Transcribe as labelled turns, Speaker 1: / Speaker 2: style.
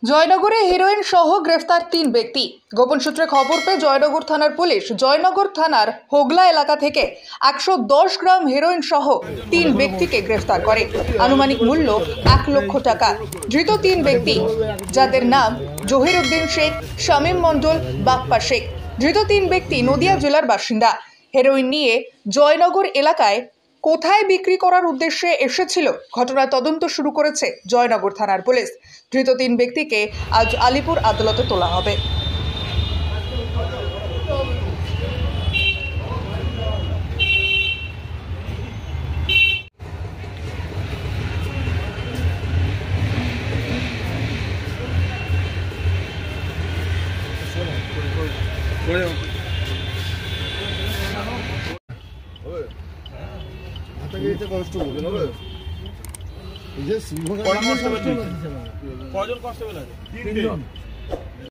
Speaker 1: জয়নগরে heroine সহ গ্রেফতার 3 ব্যক্তি। গোপন সূত্রে খবর পেয়ে জয়নগর থানার পুলিশ জয়নগর থানার হোগলা এলাকা থেকে 110 গ্রাম হিরোইন সহ 3 ব্যক্তিকে গ্রেফতার করে। আনুমানিক মূল্য 1 লক্ষ টাকা। ধৃত 3 ব্যক্তি, যাদের নাম জহিরউদ্দিন শেখ, শামীম মণ্ডল, বাপ্পা শেখ। ধৃত 3 ব্যক্তি নদিয়া জেলার বাসিন্দা। হেরোইন নিয়ে জয়নগর এলাকায় কোথায় বিক্রি করার উদ্দেশ্যে এসেছিল, ঘটনার তদন্ত শুরু করেছে জয়নগর থানার পুলিশ। ধৃত 3 ব্যক্তিকে আজ আলিপুর আদালতে তোলা হবে।
Speaker 2: কজন কনস্টেবল আছে? 3 জন।